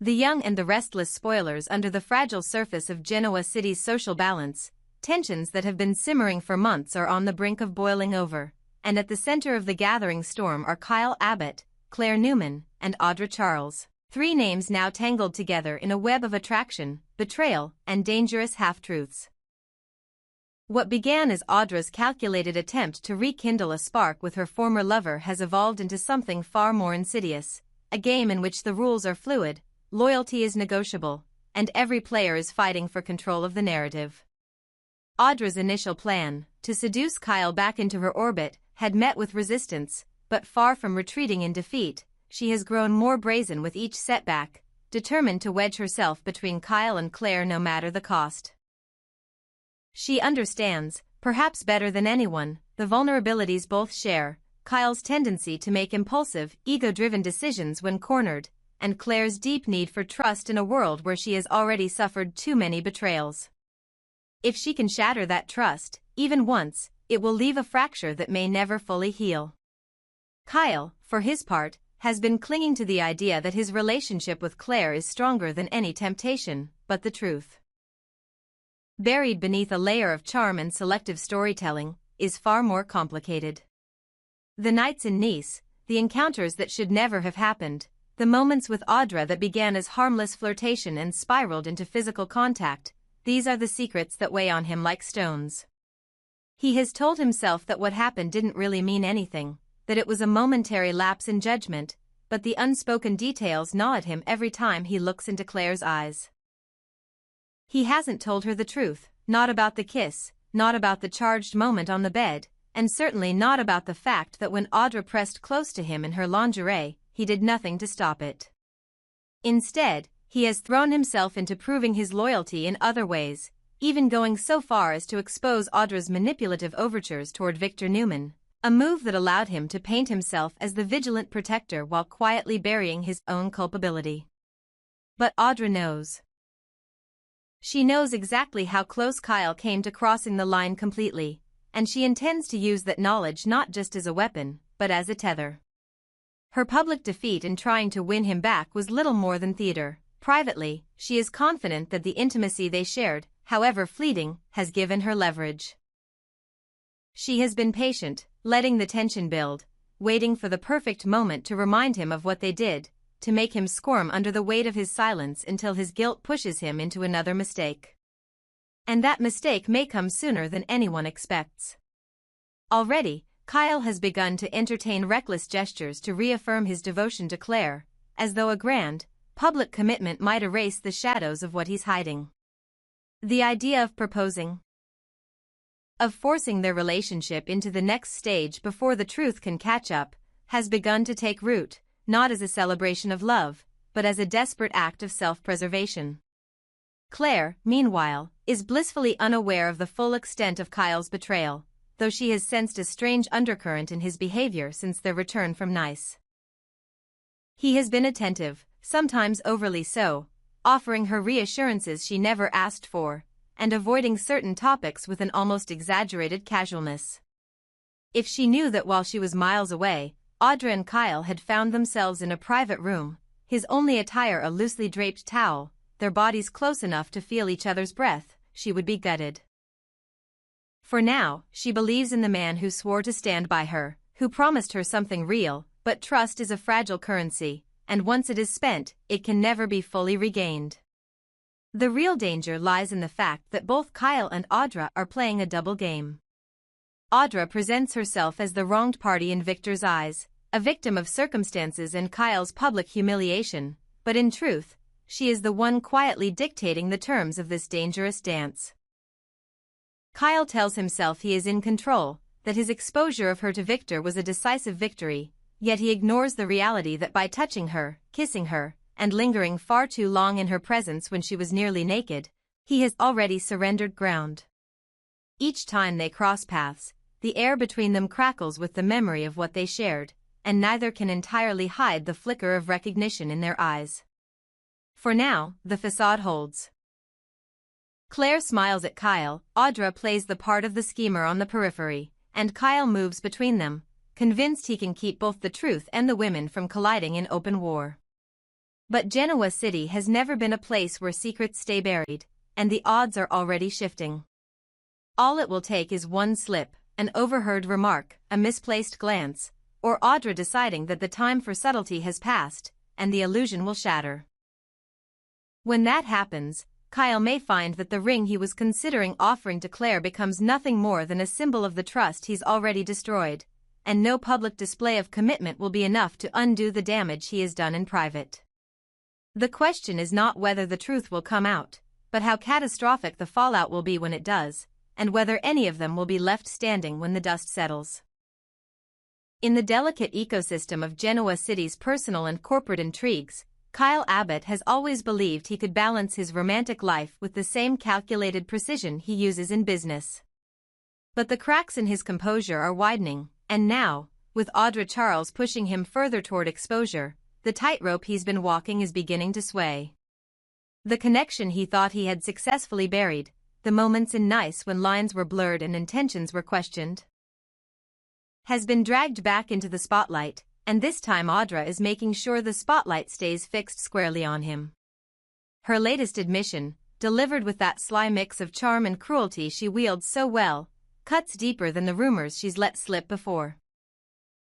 The young and the restless spoilers under the fragile surface of Genoa City's social balance, tensions that have been simmering for months are on the brink of boiling over, and at the center of the gathering storm are Kyle Abbott, Claire Newman, and Audra Charles, three names now tangled together in a web of attraction, betrayal, and dangerous half-truths. What began as Audra's calculated attempt to rekindle a spark with her former lover has evolved into something far more insidious, a game in which the rules are fluid, loyalty is negotiable, and every player is fighting for control of the narrative. Audra's initial plan, to seduce Kyle back into her orbit, had met with resistance, but far from retreating in defeat, she has grown more brazen with each setback, determined to wedge herself between Kyle and Claire no matter the cost. She understands, perhaps better than anyone, the vulnerabilities both share, Kyle's tendency to make impulsive, ego-driven decisions when cornered, and Claire's deep need for trust in a world where she has already suffered too many betrayals. If she can shatter that trust, even once, it will leave a fracture that may never fully heal. Kyle, for his part, has been clinging to the idea that his relationship with Claire is stronger than any temptation, but the truth, buried beneath a layer of charm and selective storytelling, is far more complicated. The nights in Nice, the encounters that should never have happened, the moments with Audra that began as harmless flirtation and spiraled into physical contact, these are the secrets that weigh on him like stones. He has told himself that what happened didn't really mean anything, that it was a momentary lapse in judgment, but the unspoken details gnaw at him every time he looks into Claire's eyes. He hasn't told her the truth, not about the kiss, not about the charged moment on the bed, and certainly not about the fact that when Audra pressed close to him in her lingerie, he did nothing to stop it. Instead, he has thrown himself into proving his loyalty in other ways, even going so far as to expose Audra's manipulative overtures toward Victor Newman, a move that allowed him to paint himself as the vigilant protector while quietly burying his own culpability. But Audra knows. She knows exactly how close Kyle came to crossing the line completely, and she intends to use that knowledge not just as a weapon, but as a tether. Her public defeat in trying to win him back was little more than theater. Privately, she is confident that the intimacy they shared, however fleeting, has given her leverage. She has been patient, letting the tension build, waiting for the perfect moment to remind him of what they did, to make him squirm under the weight of his silence until his guilt pushes him into another mistake. And that mistake may come sooner than anyone expects. Already, Kyle has begun to entertain reckless gestures to reaffirm his devotion to Claire, as though a grand, public commitment might erase the shadows of what he's hiding. The idea of proposing, of forcing their relationship into the next stage before the truth can catch up, has begun to take root, not as a celebration of love, but as a desperate act of self-preservation. Claire, meanwhile, is blissfully unaware of the full extent of Kyle's betrayal, though she has sensed a strange undercurrent in his behavior since their return from Nice. He has been attentive, sometimes overly so, offering her reassurances she never asked for, and avoiding certain topics with an almost exaggerated casualness. If she knew that while she was miles away, Audra and Kyle had found themselves in a private room, his only attire a loosely draped towel, their bodies close enough to feel each other's breath, she would be gutted. For now, she believes in the man who swore to stand by her, who promised her something real, but trust is a fragile currency, and once it is spent, it can never be fully regained. The real danger lies in the fact that both Kyle and Audra are playing a double game. Audra presents herself as the wronged party in Victor's eyes, a victim of circumstances and Kyle's public humiliation, but in truth, she is the one quietly dictating the terms of this dangerous dance. Kyle tells himself he is in control, that his exposure of her to Victor was a decisive victory, yet he ignores the reality that by touching her, kissing her, and lingering far too long in her presence when she was nearly naked, he has already surrendered ground. Each time they cross paths, the air between them crackles with the memory of what they shared, and neither can entirely hide the flicker of recognition in their eyes. For now, the facade holds. Claire smiles at Kyle, Audra plays the part of the schemer on the periphery, and Kyle moves between them, convinced he can keep both the truth and the women from colliding in open war. But Genoa City has never been a place where secrets stay buried, and the odds are already shifting. All it will take is one slip, an overheard remark, a misplaced glance, or Audra deciding that the time for subtlety has passed, and the illusion will shatter. When that happens, Kyle may find that the ring he was considering offering to Claire becomes nothing more than a symbol of the trust he's already destroyed, and no public display of commitment will be enough to undo the damage he has done in private. The question is not whether the truth will come out, but how catastrophic the fallout will be when it does, and whether any of them will be left standing when the dust settles. In the delicate ecosystem of Genoa City's personal and corporate intrigues, Kyle Abbott has always believed he could balance his romantic life with the same calculated precision he uses in business. But the cracks in his composure are widening, and now, with Audra Charles pushing him further toward exposure, the tightrope he's been walking is beginning to sway. The connection he thought he had successfully buried, the moments in Nice when lines were blurred and intentions were questioned, has been dragged back into the spotlight, and this time Audra is making sure the spotlight stays fixed squarely on him. Her latest admission, delivered with that sly mix of charm and cruelty she wields so well, cuts deeper than the rumors she's let slip before.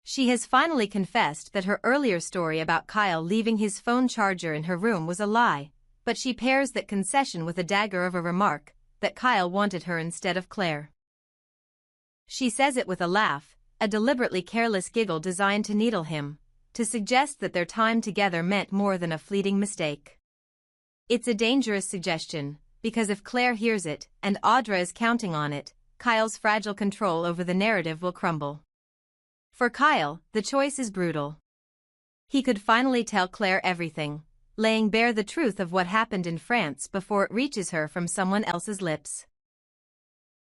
She has finally confessed that her earlier story about Kyle leaving his phone charger in her room was a lie, but she pairs that concession with a dagger of a remark, that Kyle wanted her instead of Claire. She says it with a laugh, a deliberately careless giggle designed to needle him, to suggest that their time together meant more than a fleeting mistake. It's a dangerous suggestion, because if Claire hears it, and Audra is counting on it, Kyle's fragile control over the narrative will crumble. For Kyle, the choice is brutal. He could finally tell Claire everything, laying bare the truth of what happened in France before it reaches her from someone else's lips.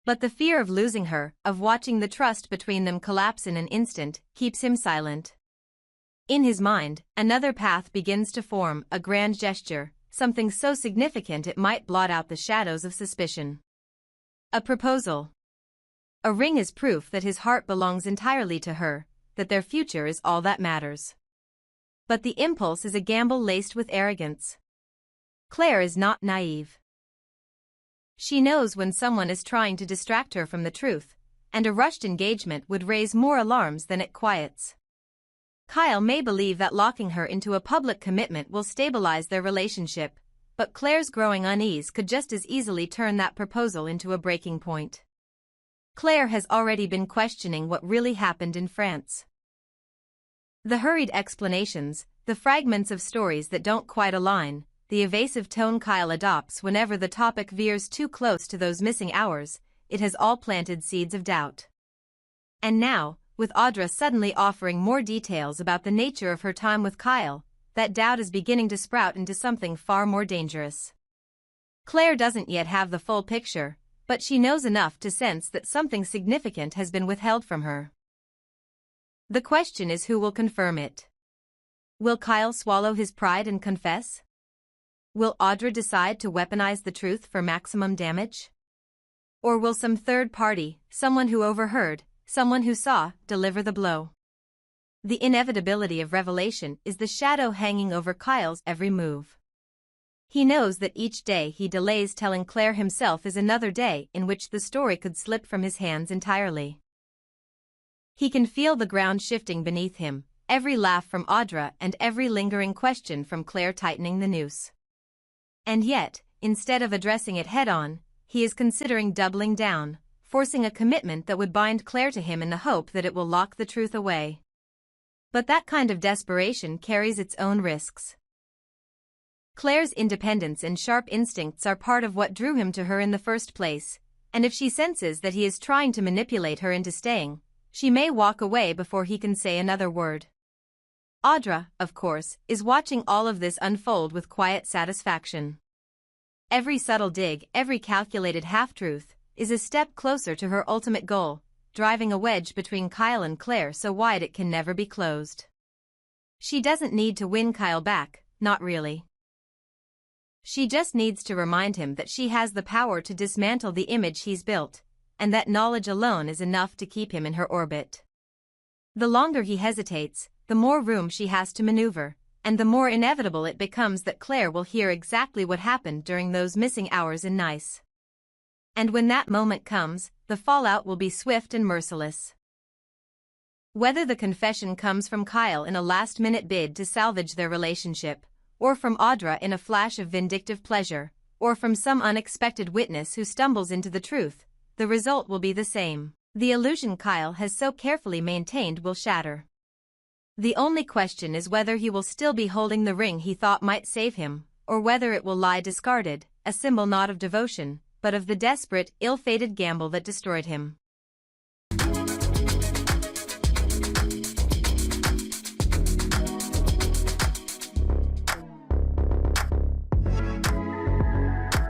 But the fear of losing her, of watching the trust between them collapse in an instant, keeps him silent. In his mind, another path begins to form, a grand gesture, something so significant it might blot out the shadows of suspicion. A proposal. A ring is proof that his heart belongs entirely to her, that their future is all that matters. But the impulse is a gamble laced with arrogance. Claire is not naive. She knows when someone is trying to distract her from the truth, and a rushed engagement would raise more alarms than it quiets. Kyle may believe that locking her into a public commitment will stabilize their relationship, but Claire's growing unease could just as easily turn that proposal into a breaking point. Claire has already been questioning what really happened in France. The hurried explanations, the fragments of stories that don't quite align, the evasive tone Kyle adopts whenever the topic veers too close to those missing hours, it has all planted seeds of doubt. And now, with Audra suddenly offering more details about the nature of her time with Kyle, that doubt is beginning to sprout into something far more dangerous. Claire doesn't yet have the full picture, but she knows enough to sense that something significant has been withheld from her. The question is who will confirm it. Will Kyle swallow his pride and confess? Will Audra decide to weaponize the truth for maximum damage? Or will some third party, someone who overheard, someone who saw, deliver the blow? The inevitability of revelation is the shadow hanging over Kyle's every move. He knows that each day he delays telling Claire himself is another day in which the story could slip from his hands entirely. He can feel the ground shifting beneath him, every laugh from Audra and every lingering question from Claire tightening the noose. And yet, instead of addressing it head-on, he is considering doubling down, forcing a commitment that would bind Claire to him in the hope that it will lock the truth away. But that kind of desperation carries its own risks. Claire's independence and sharp instincts are part of what drew him to her in the first place, and if she senses that he is trying to manipulate her into staying, she may walk away before he can say another word. Audra, of course, is watching all of this unfold with quiet satisfaction. Every subtle dig, every calculated half-truth, is a step closer to her ultimate goal, driving a wedge between Kyle and Claire so wide it can never be closed. She doesn't need to win Kyle back, not really. She just needs to remind him that she has the power to dismantle the image he's built, and that knowledge alone is enough to keep him in her orbit. The longer he hesitates, the more room she has to maneuver, and the more inevitable it becomes that Claire will hear exactly what happened during those missing hours in Nice. And when that moment comes, the fallout will be swift and merciless. Whether the confession comes from Kyle in a last-minute bid to salvage their relationship, or from Audra in a flash of vindictive pleasure, or from some unexpected witness who stumbles into the truth, the result will be the same. The illusion Kyle has so carefully maintained will shatter. The only question is whether he will still be holding the ring he thought might save him, or whether it will lie discarded, a symbol not of devotion, but of the desperate, ill-fated gamble that destroyed him.